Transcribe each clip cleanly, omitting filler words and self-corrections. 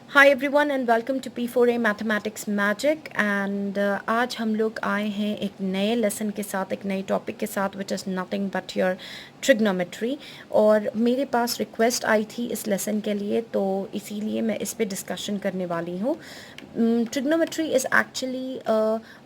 Hi everyone and welcome to P4A mathematics magic and आज हम लोग आए हैं एक नए लेसन के साथ, एक नए टॉपिक के साथ which is nothing but your trigonometry. और मेरे पास रिक्वेस्ट आई थी इस लेसन के लिए, तो इसीलिए मैं इस पे डिस्कशन करने वाली हूँ। Trigonometry is actually a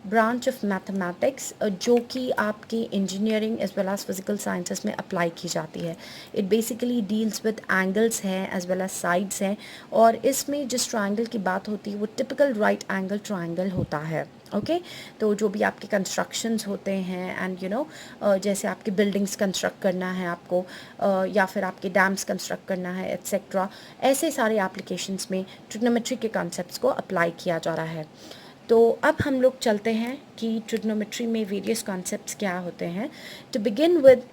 branch of mathematics जो कि आपके engineering as well as physical sciences में अप्लाई की जाती है। It basically deals with angles हैं एज वेल एज साइड्स हैं, और इसमें जिस ट्रायंगल की बात होती है वो टिपिकल राइट एंगल ट्रायंगल होता है। ओके तो जो भी आपके कंस्ट्रक्शंस होते हैं एंड जैसे आपकी बिल्डिंग्स कंस्ट्रक्ट करना है आपको, या फिर आपके डैम्स कंस्ट्रक्ट करना है एट्सेट्रा, ऐसे सारे एप्लीकेशंस में ट्रिग्नोमेट्री के कॉन्सेप्ट्स को अप्लाई किया जा रहा है। तो अब हम लोग चलते हैं कि ट्रिग्नोमेट्री में वेरियस कॉन्सेप्ट्स क्या होते हैं। टू बिगिन विद,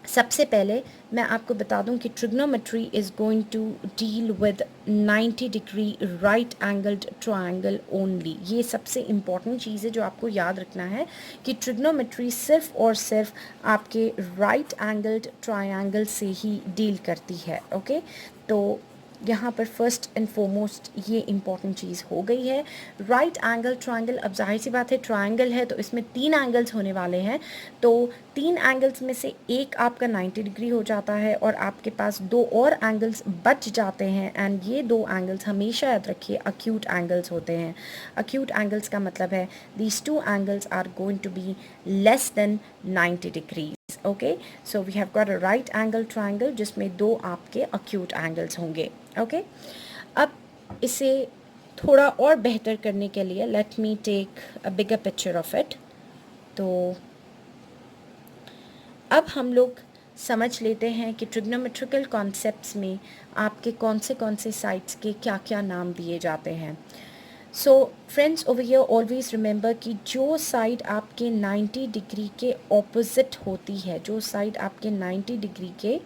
सबसे पहले मैं आपको बता दूं कि trigonometry is going to deal with 90 degree right angled triangle only. ये सबसे इम्पॉर्टेंट चीज़ है जो आपको याद रखना है कि ट्रिग्नोमेट्री सिर्फ और सिर्फ आपके राइट एंगल्ड ट्रायंगल से ही डील करती है। ओके तो यहाँ पर फर्स्ट एंड फॉरमोस्ट ये इंपॉर्टेंट चीज़ हो गई है। राइट एंगल ट्रायंगल, अब जाहिर सी बात है ट्रायंगल है तो इसमें 3 एंगल्स होने वाले हैं, तो 3 एंगल्स में से एक आपका 90 डिग्री हो जाता है और आपके पास 2 और एंगल्स बच जाते हैं। एंड ये 2 एंगल्स हमेशा याद रखिए अक्यूट एंगल्स होते हैं। अक्यूट एंगल्स का मतलब है these 2 angles are going to be less than 90 degrees. Okay so we have got a right angle triangle जिसमें 2 आपके अक्यूट एंगल्स होंगे। ओके अब इसे थोड़ा और बेहतर करने के लिए let me take a bigger picture of it. तो अब हम लोग समझ लेते हैं कि ट्रिग्नोमेट्रिकल कॉन्सेप्ट्स में आपके कौन से साइड्स के क्या क्या नाम दिए जाते हैं। So friends over here always remember कि जो साइड आपके 90 डिग्री के ऑपोजिट होती है, जो साइड आपके 90 डिग्री के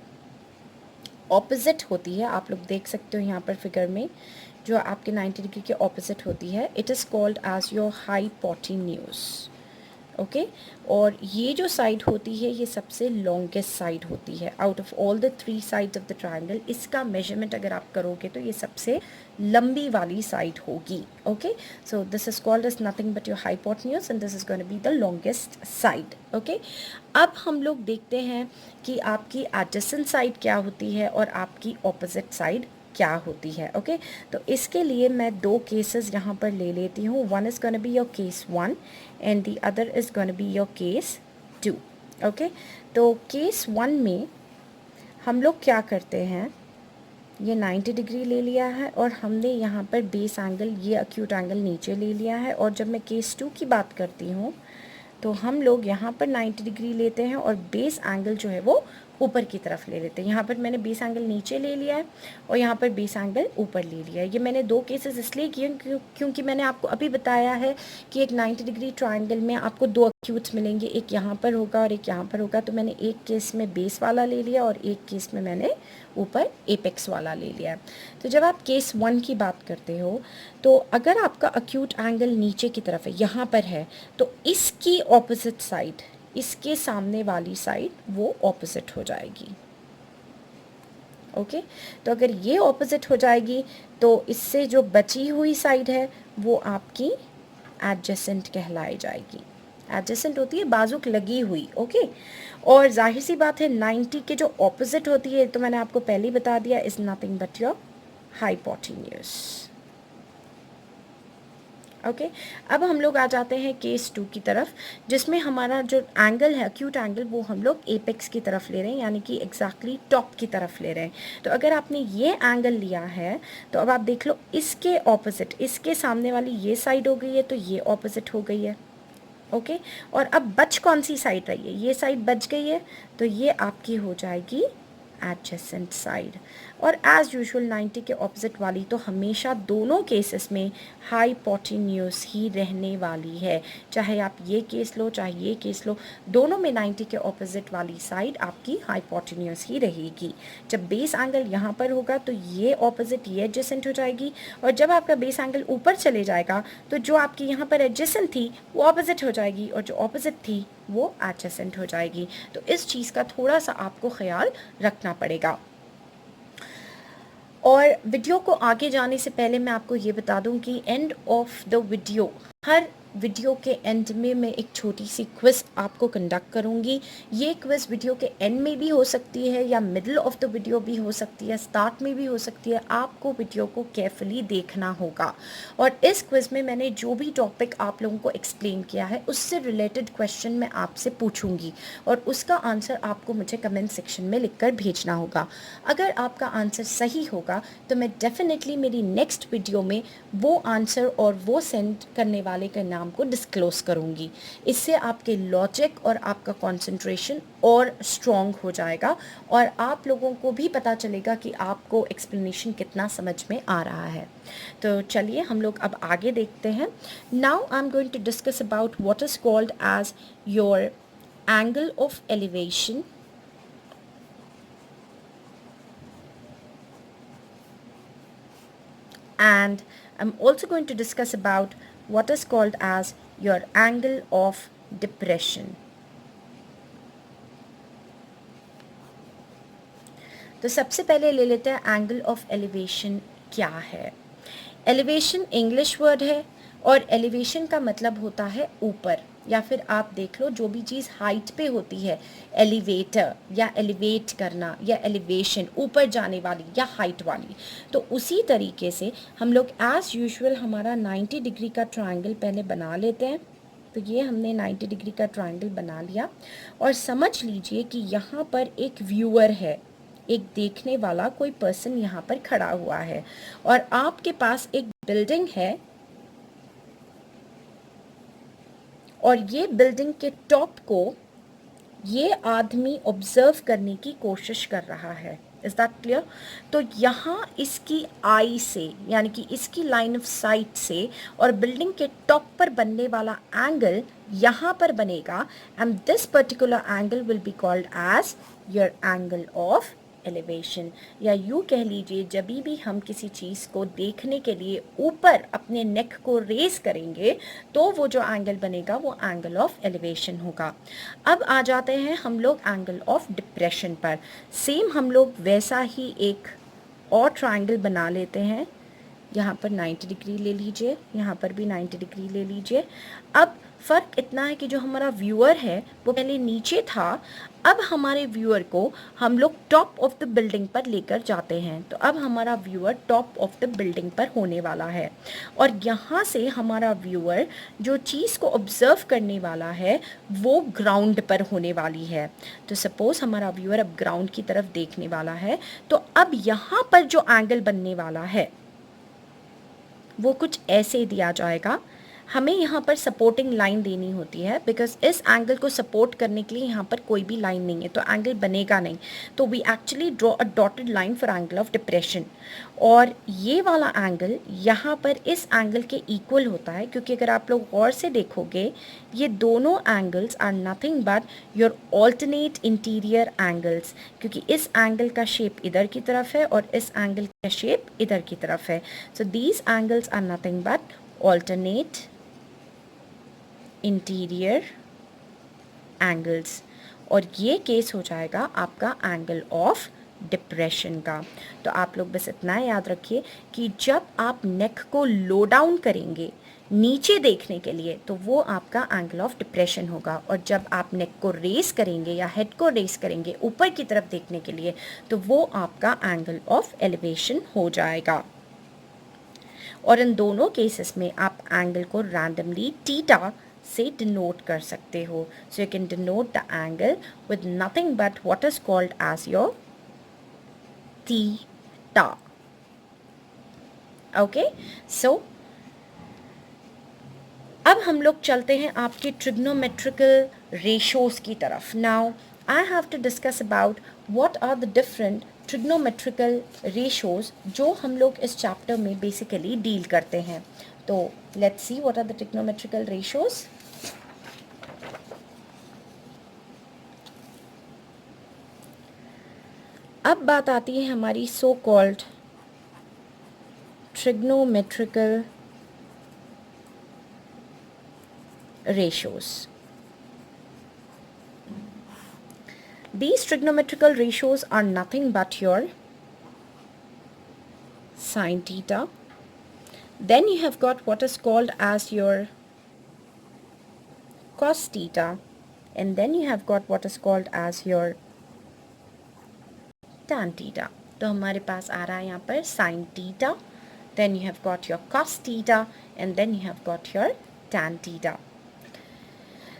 ऑपोजिट होती है, आप लोग देख सकते हो यहाँ पर फिगर में, जो आपके 90 डिग्री के ऑपोजिट होती है, it is called as your hypotenuse. Okay और ये जो साइड होती है ये सबसे लॉन्गेस्ट साइड होती है out of all the 3 sides of the triangle. इसका मेजरमेंट अगर आप करोगे तो ये सबसे लंबी वाली साइड होगी। Okay so this is called as nothing but your hypotenuse and this is going to be the longest side. Okay अब हम लोग देखते हैं कि आपकी एडजेसेंट साइड क्या होती है और आपकी ऑपोजिट साइड क्या होती है। ओके तो इसके लिए मैं 2 केसेस यहाँ पर ले लेती हूँ। One is gonna be your case 1 and the other is gonna be your case 2। Okay तो केस 1 में हम लोग क्या करते हैं, ये 90 डिग्री ले लिया है और हमने यहाँ पर बेस एंगल, ये अक्यूट एंगल नीचे ले लिया है। और जब मैं केस 2 की बात करती हूँ तो हम लोग यहाँ पर 90 डिग्री लेते हैं और बेस एंगल जो है वो ऊपर की तरफ ले लेते हैं। यहाँ पर मैंने बेस एंगल नीचे ले लिया है और यहाँ पर बेस एंगल ऊपर ले लिया है। ये मैंने 2 केसेस इसलिए किए क्योंकि मैंने आपको अभी बताया है कि एक 90 डिग्री ट्रायंगल में आपको 2 अक्यूट्स मिलेंगे, एक यहाँ पर होगा और एक यहाँ पर होगा। तो मैंने एक केस में बेस वाला ले लिया और एक केस में मैंने ऊपर एपेक्स वाला ले लिया है। तो जब आप केस 1 की बात करते हो तो अगर आपका अक्यूट एंगल नीचे की तरफ है, यहाँ पर है, तो इसकी ऑपोजिट साइड, इसके सामने वाली साइड वो ऑपोजिट हो जाएगी। ओके तो अगर ये ऑपोजिट हो जाएगी तो इससे जो बची हुई साइड है वो आपकी एडजेसेंट कहलाई जाएगी। एडजेसेंट होती है बाजुक लगी हुई। ओके और जाहिर सी बात है 90 के जो ऑपोजिट होती है, तो मैंने आपको पहले ही बता दिया, is nothing but your hypotenuse. Okay अब हम लोग आ जाते हैं केस 2 की तरफ, जिसमें हमारा जो एंगल है अक्यूट एंगल वो हम लोग एपेक्स की तरफ ले रहे हैं, यानी कि एग्जैक्टली टॉप की तरफ ले रहे हैं। तो अगर आपने ये एंगल लिया है तो अब आप देख लो इसके ऑपोजिट, इसके सामने वाली ये साइड हो गई है तो ये ऑपोजिट हो गई है। ओके और अब बच कौन सी साइड रही है, ये साइड बच गई है, तो ये आपकी हो जाएगी एडजेसेंट साइड। और एज यूजुअल 90 के ऑपोजिट वाली तो हमेशा दोनों केसेस में हाइपोटेन्यूज ही रहने वाली है। चाहे आप ये केस लो चाहे ये केस लो, दोनों में 90 के ऑपोजिट वाली साइड आपकी हाइपोटेन्यूज ही रहेगी। जब बेस एंगल यहाँ पर होगा तो ये ऑपोजिट ये एडजेसेंट हो जाएगी, और जब आपका बेस एंगल ऊपर चले जाएगा तो जो आपकी यहाँ पर एडजेसेंट थी वो ऑपोजिट हो जाएगी और जो ऑपोजिट थी वो एडजेसेंट हो जाएगी। तो इस चीज़ का थोड़ा सा आपको ख्याल रखना पड़ेगा। और वीडियो को आगे जाने से पहले मैं आपको ये बता दूं कि end of the video, her video के एंड में मैं एक छोटी सी क्विज़ आपको कंडक्ट करूंगी। ये क्विज़ वीडियो के एंड में भी हो सकती है या मिडिल ऑफ द वीडियो भी हो सकती है, स्टार्ट में भी हो सकती है। आपको वीडियो को केयरफुली देखना होगा। और इस क्विज़ में मैंने जो भी टॉपिक आप लोगों को एक्सप्लेन किया है उससे रिलेटेड क्वेश्चन मैं आपसे पूछूंगी और उसका आंसर आपको मुझे कमेंट सेक्शन में लिखकर भेजना होगा। अगर आपका आंसर सही होगा तो मैं डेफिनेटली मेरी नेक्स्ट वीडियो में वो आंसर और वो सेंड करने वाले के नाम को डिस्क्लोज करूंगी। इससे आपके लॉजिक और आपका कंसंट्रेशन और स्ट्रॉन्ग हो जाएगा और आप लोगों को भी पता चलेगा कि आपको एक्सप्लेनेशन कितना समझ में आ रहा है। तो चलिए हम लोग अब आगे देखते हैं। Now I am going to discuss about what is called as your angle of elevation and I'm also going to discuss about what is called as your angle of depression. तो सबसे पहले ले लेते हैं एंगल ऑफ एलिवेशन क्या है। Elevation English word है और एलिवेशन का मतलब होता है ऊपर, या फिर आप देख लो जो भी चीज़ हाइट पे होती है, एलिवेटर या एलिवेट करना या एलिवेशन, ऊपर जाने वाली या हाइट वाली। तो उसी तरीके से हम लोग एज यूजुअल हमारा 90 डिग्री का ट्रायंगल पहले बना लेते हैं। तो ये हमने 90 डिग्री का ट्रायंगल बना लिया और समझ लीजिए कि यहाँ पर एक व्यूअर है, एक देखने वाला कोई पर्सन यहाँ पर खड़ा हुआ है और आपके पास एक बिल्डिंग है और ये बिल्डिंग के टॉप को ये आदमी ऑब्जर्व करने की कोशिश कर रहा है। Is that clear? तो यहाँ इसकी आई से, यानी कि इसकी लाइन ऑफ साइट से और बिल्डिंग के टॉप पर बनने वाला एंगल यहाँ पर बनेगा and this particular angle will be called as your angle of elevation. या यूँ कह लीजिए जब भी हम किसी चीज़ को देखने के लिए ऊपर अपने नेक को रेज करेंगे तो वो जो एंगल बनेगा वो एंगल ऑफ एलिवेशन होगा। अब आ जाते हैं हम लोग एंगल ऑफ डिप्रेशन पर। सेम हम लोग वैसा ही एक और ट्रायंगल बना लेते हैं। यहाँ पर 90 डिग्री ले लीजिए, यहाँ पर भी 90 डिग्री ले लीजिए। अब फ़र्क इतना है कि जो हमारा व्यूअर है वो पहले नीचे था, अब हमारे व्यूअर को हम लोग टॉप ऑफ द बिल्डिंग पर लेकर जाते हैं। तो अब हमारा viewer top of the building पर होने वाला है और यहाँ से हमारा व्यूअर जो चीज़ को ऑब्जर्व करने वाला है वो ग्राउंड पर होने वाली है। तो सपोज़ हमारा व्यूअर अब ग्राउंड की तरफ देखने वाला है, तो अब यहाँ पर जो एंगल बनने वाला है वो कुछ ऐसे दिया जाएगा। हमें यहाँ पर सपोर्टिंग लाइन देनी होती है बिकॉज इस एंगल को सपोर्ट करने के लिए यहाँ पर कोई भी लाइन नहीं है तो एंगल बनेगा नहीं। तो we actually draw a dotted line for angle of depression और ये वाला एंगल यहाँ पर इस एंगल के इक्वल होता है, क्योंकि अगर आप लोग गौर से देखोगे ये दोनों angles are nothing but your alternate interior angles, क्योंकि इस एंगल का शेप इधर की तरफ है और इस एंगल का शेप इधर की तरफ है। So these angles are nothing but alternate interior angles और ये केस हो जाएगा आपका एंगल ऑफ डिप्रेशन का। तो आप लोग बस इतना याद रखिए कि जब आप नेक को लो डाउन करेंगे नीचे देखने के लिए तो वो आपका एंगल ऑफ डिप्रेशन होगा, और जब आप नेक को रेस करेंगे या हेड को रेस करेंगे ऊपर की तरफ देखने के लिए तो वो आपका एंगल ऑफ एलिवेशन हो जाएगा। और इन दोनों केसेस में आप एंगल को रैंडमली थीटा से डिनोट कर सकते हो। So you can denote the angle with nothing but what is called as your theta. Okay, so अब हम लोग चलते हैं आपके ट्रिग्नोमेट्रिकल रेशोज की तरफ। Now I have to discuss about what are the different trigonometrical ratios जो हम लोग इस चैप्टर में बेसिकली डील करते हैं। तो let's see what are the trigonometrical ratios. अब बात आती है हमारी so called trigonometrical ratios. These trigonometrical ratios are nothing but your sine theta. Then you have got what is called as your cos theta, and then you have got what is called as your tan theta. तो हमारे पास आ रहा है यहाँ पर sin theta, then you have got your cos theta, and then you have got your tan theta.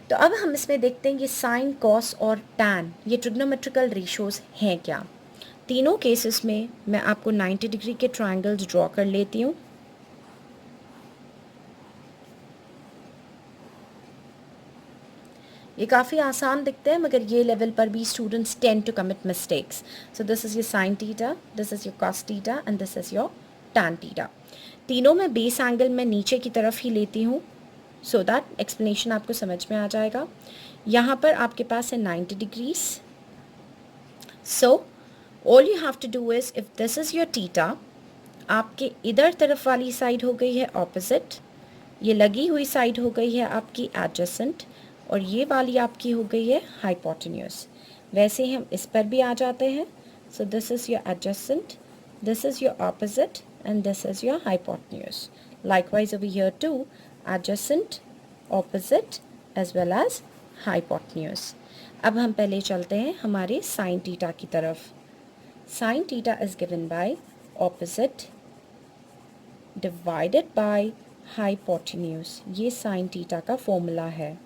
तो अब हम इसमें देखते हैं कि साइन, कॉस और tan ये ट्रिग्नोमेट्रिकल रेशोज़ हैं क्या. तीनों केसेस में मैं आपको 90 डिग्री के ट्रायंगल्स ड्रॉ कर लेती हूँ. ये काफ़ी आसान दिखते हैं, मगर ये लेवल पर भी students tend to commit mistakes. So this is your sine theta, this is your cos theta, and this is your tan theta. तीनों में बेस एंगल मैं नीचे की तरफ ही लेती हूँ, सो दैट एक्सप्लेनेशन आपको समझ में आ जाएगा. यहाँ पर आपके पास है 90 degrees. So all you have to do is, if this is your theta, आपके इधर तरफ वाली साइड हो गई है ऑपोजिट, ये लगी हुई साइड हो गई है आपकी एडजेसेंट, और ये वाली आपकी हो गई है हाइपोटेन्यूस. वैसे ही हम इस पर भी आ जाते हैं. So this is your adjacent, this is your opposite, and this is your hypotenuse. Likewise over here too, adjacent, opposite as well as hypotenuse. अब हम पहले चलते हैं हमारे साइन थीटा की तरफ. Sine theta is given by opposite divided by hypotenuse. ये sine theta का फॉर्मूला है.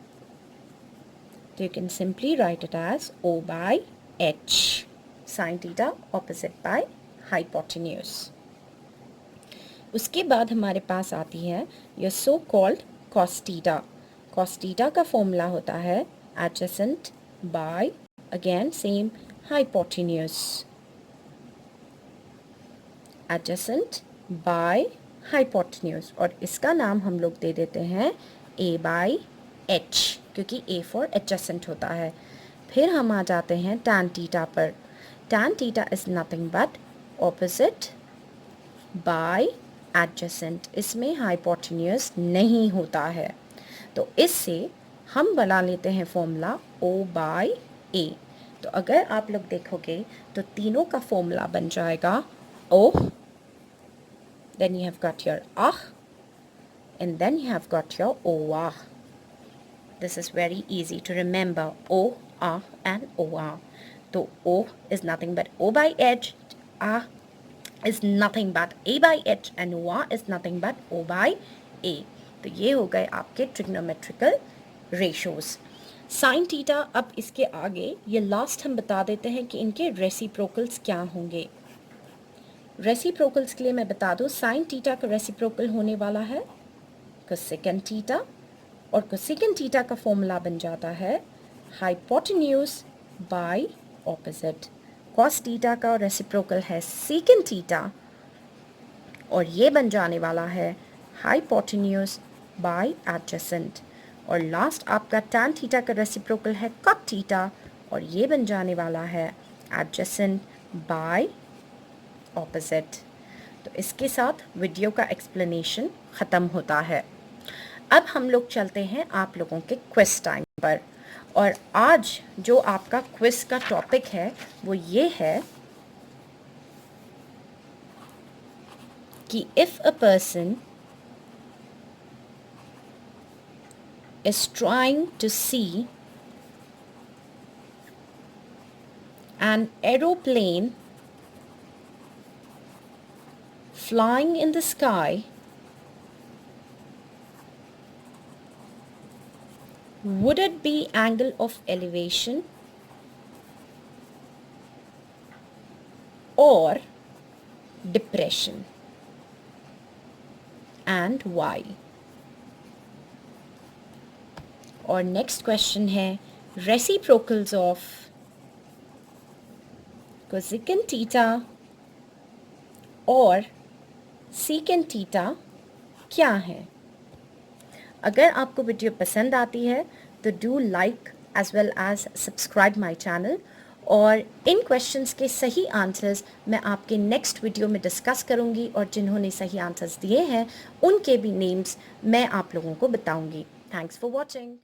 So you can simply write it as O by H. Sin theta opposite by hypotenuse. उसके बाद हमारे पास आती है your so called cos theta. Cos theta का formula होता है adjacent by, again same, hypotenuse. Adjacent by hypotenuse, और इसका नाम हम लोग दे देते हैं A by H, क्योंकि A for adjacent होता है. फिर हम आ जाते हैं tan थीटा पर. tan theta is nothing but opposite by adjacent. इसमें हाइपोटेन्यूस नहीं होता है, तो इससे हम बना लेते हैं फॉर्मूला O बाय A. तो अगर आप लोग देखोगे तो तीनों का फॉर्मूला बन जाएगा O, then you have got your Ah, and then you have got your OA. This is very easy to remember, O, A and OA. So O is nothing but O by H, A is nothing but A by H, and OA is nothing but O by A. तो ये हो गए आपके trigonometrical ratios. Sine theta, अब इसके आगे ये last हम बता देते हैं कि इनके रेसिप्रोकल्स क्या होंगे. रेसिप्रोकल्स के लिए मैं बता दूँ, साइन थीटा का रेसिप्रोकल होने वाला है कोसेकेंट थीटा, और कोसेकेंट थीटा का फॉर्मूला बन जाता है hypotenuse by opposite. Cos theta का रेसिप्रोकल है सेकेंट थीटा, और ये बन जाने वाला है हाइपोटेन्यूस बाय एडजेसेंट. और लास्ट आपका टैन थीटा का रेसिप्रोकल है कॉट थीटा, और ये बन जाने वाला है एडजेसेंट बाय ऑपोजिट. तो इसके साथ वीडियो का एक्सप्लेनेशन ख़त्म होता है. अब हम लोग चलते हैं आप लोगों के क्विज टाइम पर, और आज जो आपका क्विज का टॉपिक है वो ये है कि if a person is trying to see an aeroplane flying in the sky, would it be angle of elevation or depression, and why? और नेक्स्ट क्वेश्चन है रेसिप्रोकल्स ऑफ कोसेकेंट थीटा और secant theta क्या है. अगर आपको video पसंद आती है तो do like as well as subscribe my channel, और इन क्वेश्चंस के सही आंसर्स मैं आपके नेक्स्ट वीडियो में डिस्कस करूंगी, और जिन्होंने सही आंसर्स दिए हैं उनके भी नेम्स मैं आप लोगों को बताऊंगी. Thanks for watching.